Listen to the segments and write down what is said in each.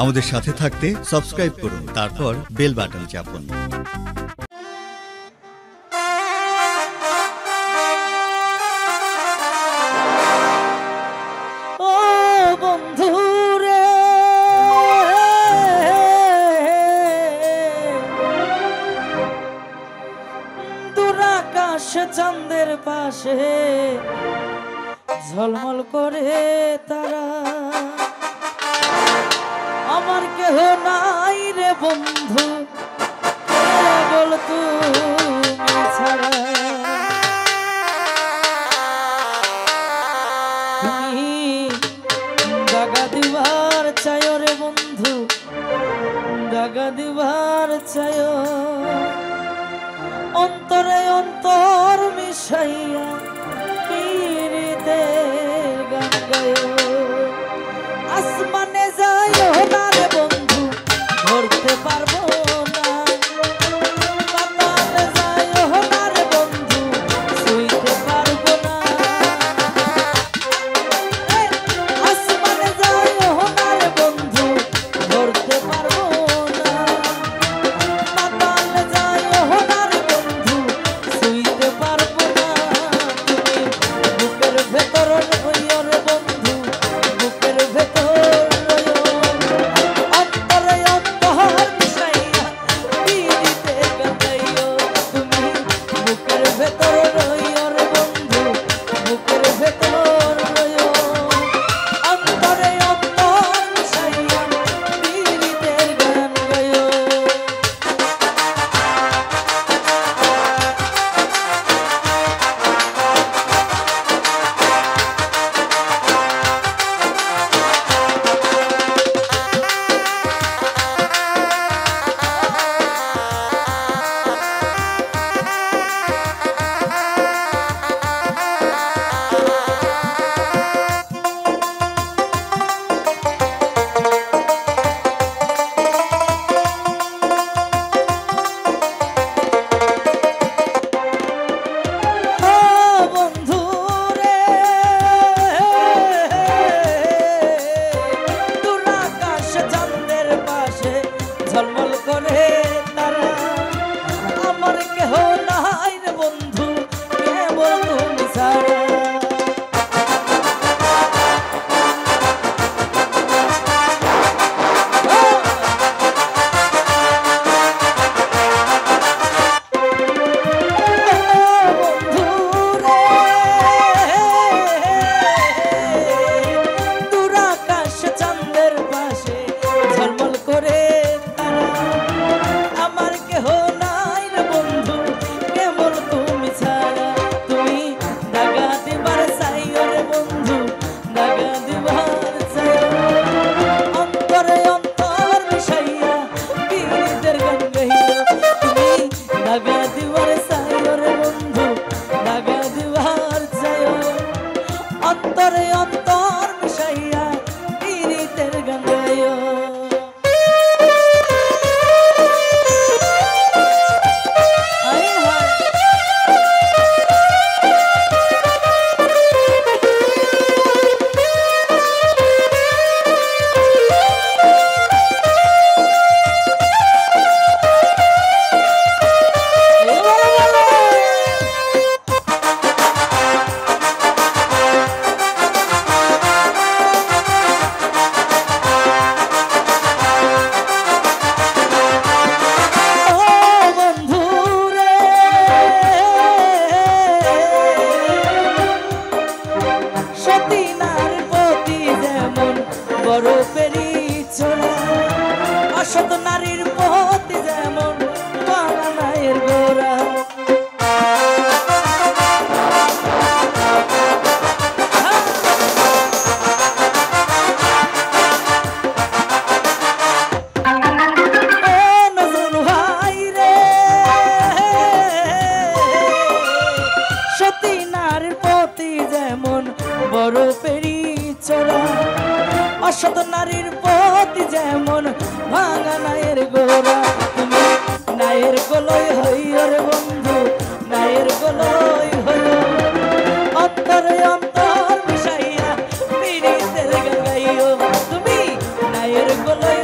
আমাদের সাথে থাকতে সাবস্ক্রাইব করুন, তারপর বেল বাটন চাপুন। চাঁদের পাশে ঝলমল করে তারা, আমার কেহ নাই রে বন্ধু কেবল তুমি ছাড়া। তুমি দাগা দিবার চায় রে বন্ধু, দাগা দিবার চায়, অন্তরে অন্তর মিশাইয়া পীরিতের গান গায়। আসমানে যাইও না রে বন্ধু, ধরতে পারবো না, পাতালে যাইও না রে বন্ধু, ছুঁইতে পারবো না। আসমানে যাইও না রে বন্ধু, ধরতে পারবো না, পাতালে যাইও না রে বন্ধু, ছুঁইতে পারবো না। তুমি বুকের ভেতর রইও রে বন্ধু, বুকের ভেতর রইও, অন্তরে অন্তর মিশাইয়া পীরিতে গাইও। তুমি বুকের ভেতর রইও রে বন্ধু, বুকের ভেতর রইও, অন্তরে অন্তর মিশাইয়া পীরিতের গান গাইও। বন্ধু রে, দূর আকাশ চাঁদের পাশে ঝলমল করে তারা, আমার কেহ নাই রে বন্ধু কেবল তুমি ছাড়া। দূর আকাশ চাঁদের পাশে ঝলমল করে তারা, আমার কেহ নাই রে বন্ধু কেবল তুমি ছাড়া। তুমি দাগা দিবার চাইও রে বন্ধু, দাগা দিবার চাইও, অন্তরে অন্তর মিশাইয়া পীরিতের গান গাইও। তুমি দাগা দিবার চাইও রে বন্ধু, দাগা দিবার চাইও, অন্তরে অন্তর মিশাইয়া পীরিতের গান গাইও। আয় হায় বরফেরই ছোড়া, অসৎ নারীর পথে যেমন বাগানের গোড়া। সতী নারীর পথে যেমন বরফেরই ছোড়া, অসৎ নারীর পথ যেমন ভাঙা নায়ের গোড়া। তুমি নায়ের গোলই হইও রে বন্ধু, নায়ের গোলই হইও, অন্তরে অন্তর মিশাইয়া পীরিতের গান গাইও। তুমি নায়ের গোলই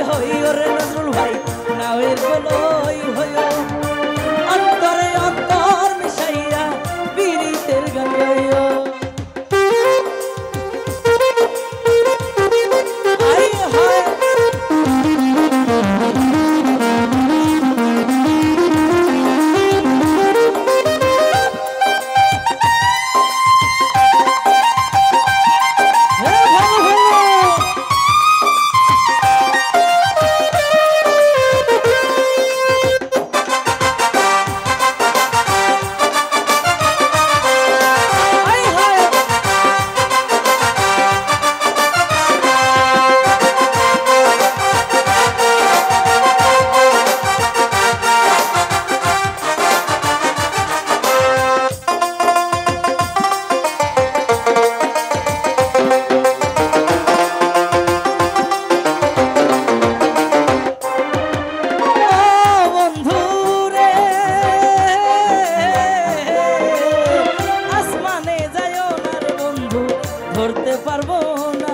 ধরতে পারবো না।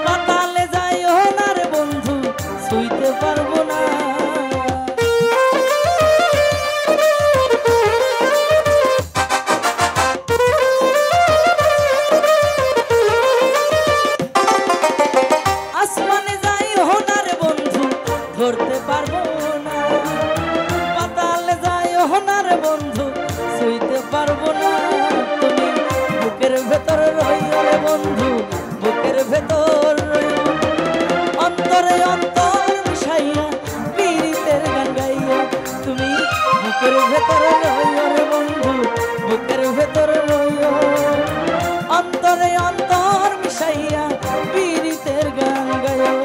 পাতালে যাইও না রে বন্ধু, ছুঁইতে পারবো না। আসমানে যাইও না রে বন্ধু, ধরতে পারবো না। পাতালে যাইও না রে বন্ধু, ছুঁইতে পারবো না। তুমি বুকের ভেতর রইও রে বন্ধু, বুকের ভেতর রইও। অন্তরে অন্তর মিশাইয়া পীড়িতের গান গাইও। তুমি বুকের ভেতর রইও রে বন্ধু, বুকের ভেতর রইও। অন্তরে অন্তর মিশাইয়া পীড়িতের গান গাইও।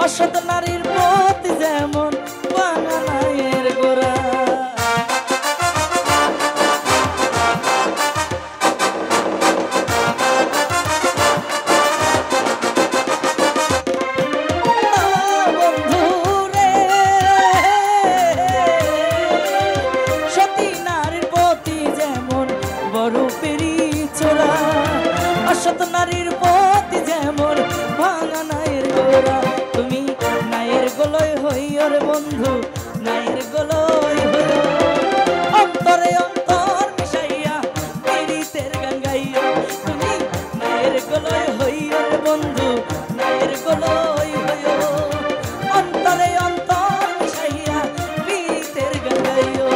অসৎ নারীর প্রতি যেমন বাঙানায়ের গোরা। বন্ধু রে, সতী নারীর প্রতি যেমন বড় পেরি চোরা। অসৎ নারীর প্রতি যেমন বাঙানায়ের গোরা। তুমি নায়ের গলয় হইও রে বন্ধু, নায়ের গলয় হইও। অন্তরে অন্তর মিশাইয়া পীড়িতের গান গাইও। তুমি নায়ের গলয় হইও রে বন্ধু, নায়ের গলয় হইও। অন্তরে অন্তর মিশাইয়া পীড়িতের গান গাইও।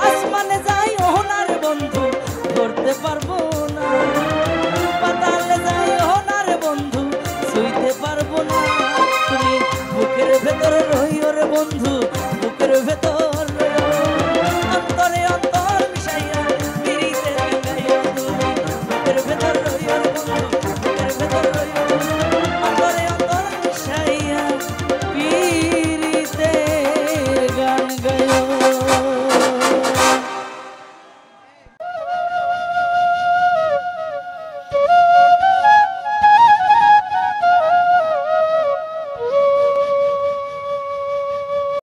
আসমানে যাইও না রে বন্ধু, ধরতে পারবো না। পাতালে যাইও না রে বন্ধু, ছুঁইতে পারবো না। তুমি বুকের ভেতরে রইও রে বন্ধু,